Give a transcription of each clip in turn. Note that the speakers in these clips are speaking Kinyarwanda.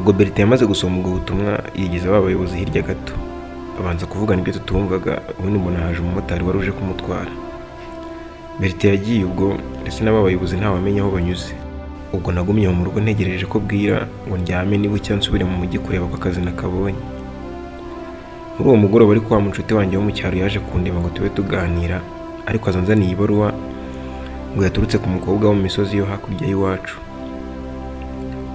Ubwo Bertin yamaze gusoma ubwo butumwa yigeza abayobozi hirya gato, abanza kuvugana ibyo tutumvaga, ubundi mbona haje umumotari wari uje kumutwara. Bertin yagiye ubwo ndetse n'abayobozi ntawamenye aho banyuze. Ubwo nagumye mu rugo ntegereje ko bwira ngo ndyame nibucya nsubire mu mujyi kureba ko akazi nakabonye. Muri uwo mugoroba ariko wa munshuti wanjye wo mu cyaro yaje kundeba ngo tube tuganira, ariko azanzaniye ibaruwa ngo yaturutse ku mukobwa wo mu misozi yo hakurya y'iwacu.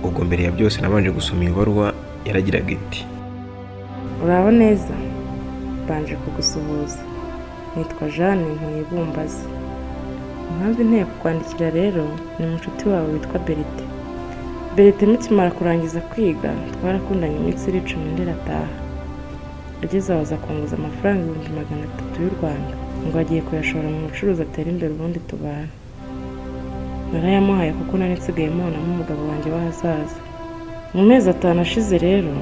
Ubwo mbere ya byose nabanje gusoma iyo baruwa. Yaragiraga iti: uraho neza, banje kugusuhuza, nitwa Jeanne Ntuyibumbazi. Impamvu inteye kukwandikira rero ni umunshuti wawe witwa Bertin. Bertin mukimara kurangiza kwiga twarakundanye iminsi 10 ndirataha. Ageze aho aza kunguza amafaranga 300 y'u Rwanda ngo agiye kuyashora mu bucuruzi atera imbere ubundi tubana. Narayamuhaye kuko nari nsigaye mubonamo umugabo wanjye w'ahazaza. Mu mezi 5 ashize rero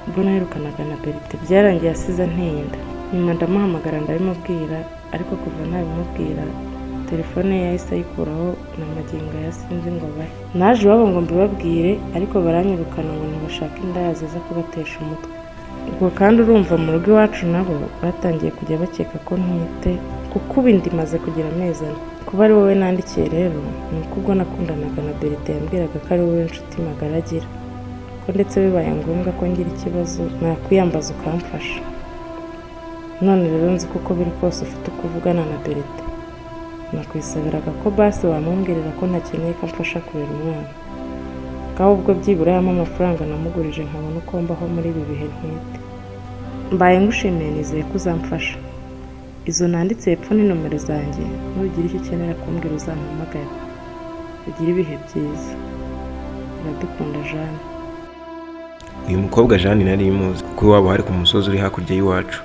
ubwo naherukanaga na Bertin byarangiye asize anteye inda. Nyuma ndamuhamagara ndabimubwira, ariko kuva nabimubwira telefone ye yahise ayikuraho na magingo yasinzi ngo bahe. Naje iwabo ngo mbibabwire, ariko baranyirukana ngo ntibashaka indaya ziza kubatesha umutwe. Ubwo kandi urumva mu rugo iwacu nabo batangiye kujya bakeka ko ntwite, kuko ubu ndimaze kugira amezi 4. Kuba ari wowe nandikiye rero ni uko ubwo nakundanaga na Bertin yambwiraga ko ari wowe inshuti magara agira, ko ndetse bibaye ngombwa ko ngira ikibazo nakwiyambaza ukamfasha. None rero nzi ko uko biri kose ufite uko uvugana na Bertin, nakwisabiraga ko basi wamumbwirira ko ntakeneye ko amfasha kurera umwana, kandi ubwo byibura yampa amafaranga namugurije nkabona uko mbaho muri ibi bihe ntwite. Mbaye ngushimiye, nizeye ko uzamfasha. Izo nanditse hepfo ni nomero zanjye, nugira icyo ukenera kumbwira uzampamagare. Ugire ibihe byiza. Iradukunda Jeanne. Uyu mukobwa Jeanne nari muzi kuko iwabo hari ku musozi uri hakurya y'iwacu.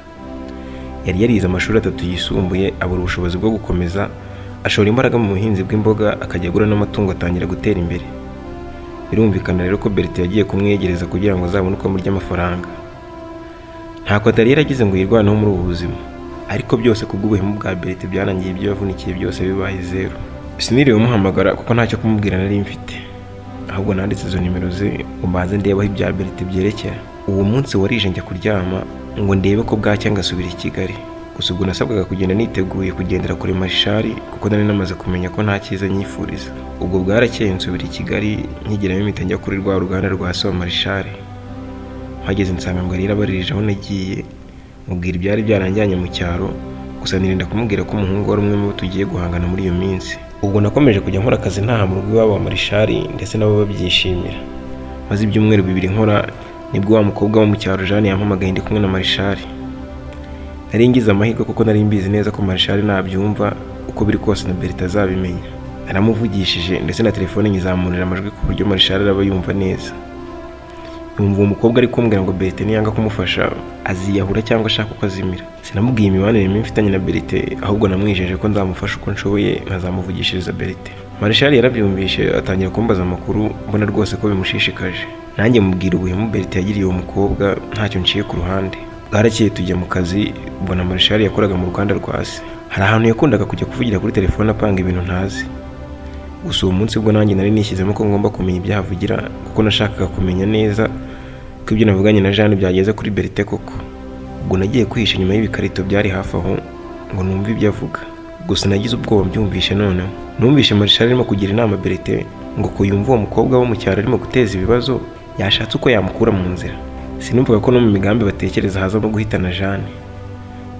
Yari yarize amashuri 3 yisumbuye, abura ubushobozi bwo gukomeza, ashora imbaraga mu buhinzi bw'imboga, akajya agura n'amatungo atangira gutera imbere. Birumvikana rero ko Bertin yagiye kumwegereza kugira ngo azabone uko amurya amafaranga. Ntako atari yaragize ngo yirwaneho muri ubu buzima, ariko byose kubw'ubuhemu bwa Bertin byarangiye ibyo yavunikiye byose bibaye zero. Siniriwe umuhamagara kuko ntacyo kumubwira nari mfite, ahubwo nanditse izo nimero ze ngo mbanze ndebe aho ibya Bertin byerekera. Uwo munsi warije njya kuryama ngo ndebe ko bwacya ngasubira i Kigali. Gusa ubwo nasabwaga kugenda niteguye kugendera kuri Marshal kuko nari namaze kumenya ko nta cyiza nyifuriza. Ubwo bwarakeye nsubira i Kigali, nkigeramo impita njya kuri rwa ruganda rwa so Marshal. Hageze nsanga ngo yarabaririje aho nagiye, mubwira ibyari byaranjyanye mu cyaro, gusa nirinda kumubwira ko umuhungu wari umwe mu bo tugiye guhangana muri iyo minsi. Ubwo nakomeje kujya nkora akazi ntaha mu rugo iwabo wa Marshal, ndetse nabo babyishimira. Maze ibyumweru 2 nkora, nibwo wa mukobwa wo mu cyaro Jeanne yampamagaye ndi kumwe na Marshal. Nari ngize amahirwe kuko nari mbizi neza ko Marshal nabyumva uko biri kose na Bertin azabimenya. Naramuvugishije ndetse na telefone nyizamurira amajwi ku buryo Marshal araba yumva neza. Yumva uwo mukobwa ari kumbwira ngo Bertin yanga kumufasha aziyahura cyangwa ashaka uko azimira. Sinamubwiye imibanire mfitanye na Bertin, ahubwo namwijeje ko nzamufasha uko nshoboye nkazamuvugishiriza Bertin. Marshal yarabyumvishe atangira kumbaza amakuru, mbona rwose ko bimushishikaje. Nanjye mubwira ubuhemu Bertin yagiriye uwo mukobwa, ntacyo nciye ku ruhande. Bwarakeye tujya mu kazi, mbona Marshal yakoraga mu ruganda rwa se. Hari ahantu yakundaga kujya kuvugira kuri telefone apanga ibintu ntazi. Gusa uwo munsi bwo nanjye nari nishyizemo ko ngomba kumenya ibyahavugira, kuko nashakaga kumenya neza ko ibyo navuganye na Jeanne byageze kuri Bertin koko. Ubwo nagiye kwihisha inyuma y'ibikarito byari hafi aho ngo numve ibyo avuga. Gusa nagize ubwoba mbyumvishe noneho. Numvishe Marshal arimo kugira inama Bertin ngo ko yumva uwo mukobwa wo mu cyaro arimo guteza ibibazo, yashatse uko yamukura mu nzira. Sinumvaga ko no mu migambi batekereza hazamo guhitana Jeanne.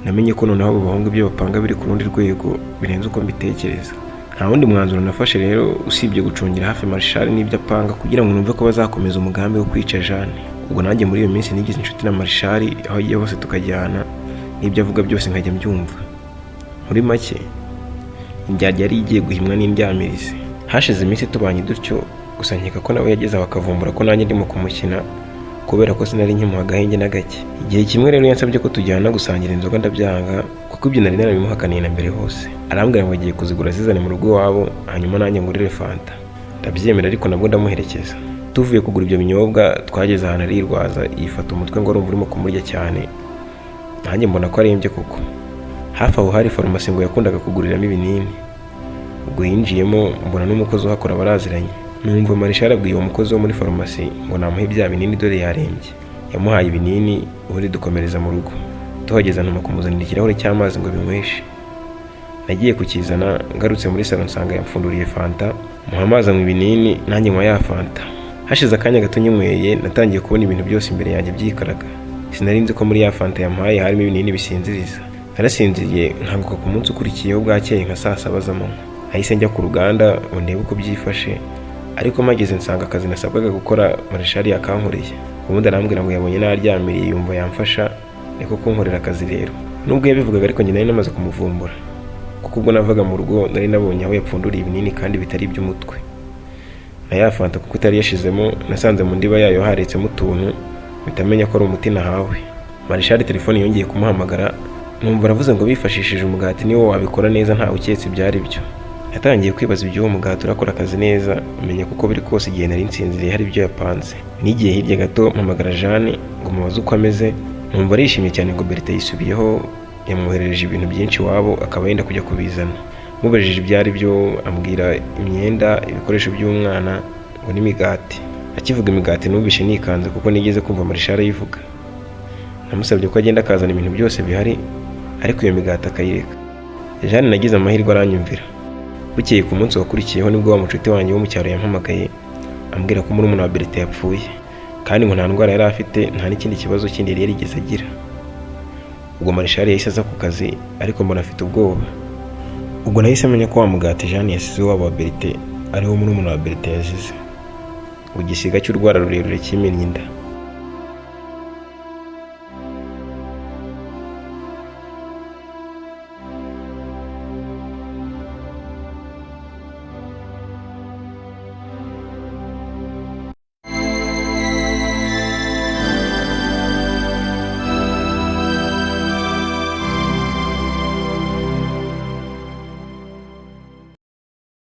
Namenye ko noneho abo bahungu ibyo bapanga biri ku rundi rwego birenze uko mbitekereza. Nta wundi mwanzuro nafashe rero usibye gucungira hafi Marshal n'ibyo apanga kugira ngo numve ko bazakomeza umugambi wo kwica Jeanne. Ubwo nanjye muri iyo minsi nigize inshuti na Marshal, aho agiye hose tukajyana, n'ibyo avuga byose nkajya mbyumva. Muri make indyarya yari igiye guhimwa n'indyamirizi. Hashize iminsi tubanye dutyo, gusa nkeka ko nawe yageze bakavumbura ko nanjye ndimo kumukina, kubera ko sinari nkimuha agahenge na gake. Igihe kimwe rero yansabye ko tujyana gusangira inzoga ndabyanga, kuko ibyo nari narabimuhakaniye na mbere hose. Arambwira ngo agiye kuzigura zizane mu rugo iwabo, hanyuma nanjye ngurire fanta. Ndabyemera ariko nabwo ndamuherekeza. Tuvuye kugura ibyo binyobwa twageze ahantu arirwaza, yifata umutwe ngo arumva urimo kumurya cyane. Nanjye mbona ko arembye koko. Hafi aho hari farumasi ngo yakundaga kuguriramo ibinini. Ubwo yinjiyemo mbona n'umukozi uhakora baraziranye. numva Marishal abwiye uwo mukozi wo muri farumasi ngo namuhe bya binini dore yarembye. Yamuhaye ibinini ubundi dukomereza mu rugo. Tuhageze ntuma kumuzanira ikirahure cy'amazi ngo binyweshe. Nagiye kukizana, ngarutse muri salon nsanga yamfunduriye fanta, muha amazi anywa ibinini nanjye nywa ya fanta. Hashize akanya gato nyinyweye natangiye kubona ibintu byose imbere yanjye byikaraga. Sinari nzi ko muri ya fanta yamuhaye harimo ibinini bisinziriza. Narasinziriye nkanguka ku munsi ukurikiyeho bwakeye nka saa 7 z'amanywa. Nahise njya ku ruganda ngo ndebe uko byifashe, ariko mageze nsanga akazi nasabwaga gukora Marishal yakankoreye. Ubundi arambwira ngo yabonye naryamiriye yumva yamfasha, niko kunkorera akazi rero. Nubwo yabivugaga ariko njye nari namaze kumuvumbura, kuko ubwo navaga mu rugo nari nabonye aho yapfunduriye ibinini kandi bitari iby'umutwe. Na ya fanta kuko itari yashizemo nasanze mu ndiba yayo haretsemo utuntu, bitamenya ko ari umuti nahawe. Marishal telefone yongeye kumuhamagara, numva aravuze ngo bifashishije umugati niwo wabikora neza ntawe uketse ibyari byo. Yatangiye kwibaza iby'uwo mugati urakora akazi neza, menya kuko biri kose igihe nari nsinziriye hari ibyo yapanze. Nigiye hirya gato mpamagara Jane ngo mubaze uko ameze, numva arishimye cyane ngo Berite yisubiyeho, yamwoherereje ibintu byinshi wabo akaba yenda kujya kubizana. Mubajije ibyari byo ambwira imyenda, ibikoresho by'umwana ngo n'imigati. Akivuga imigati numvishe nikanze kuko nigeze kumva Marishal yivuga. Namusabye ko agenda akazana ibintu byose bihari, ariko iyo migati akayireka. Jane nagize amahirwe aranyumvira. Bukeye ku munsi wakurikiyeho nibwo wa mucuti wanjye wo mu cyaro yampamagaye ambwira ko murumuna wa Berite yapfuye, kandi ngo nta ndwara yari afite, nta n'ikindi kibazo kindi yari yarigeze agira. Ubwo Marishal yahise aza ku kazi, ariko mbona afite ubwoba. Ubwo nahise menya ko wa mugati Jane yasize wabo wa Berite ariwo murumuna wa Berite yazize. Igisiga cy'urwara rurerure kimennye inda.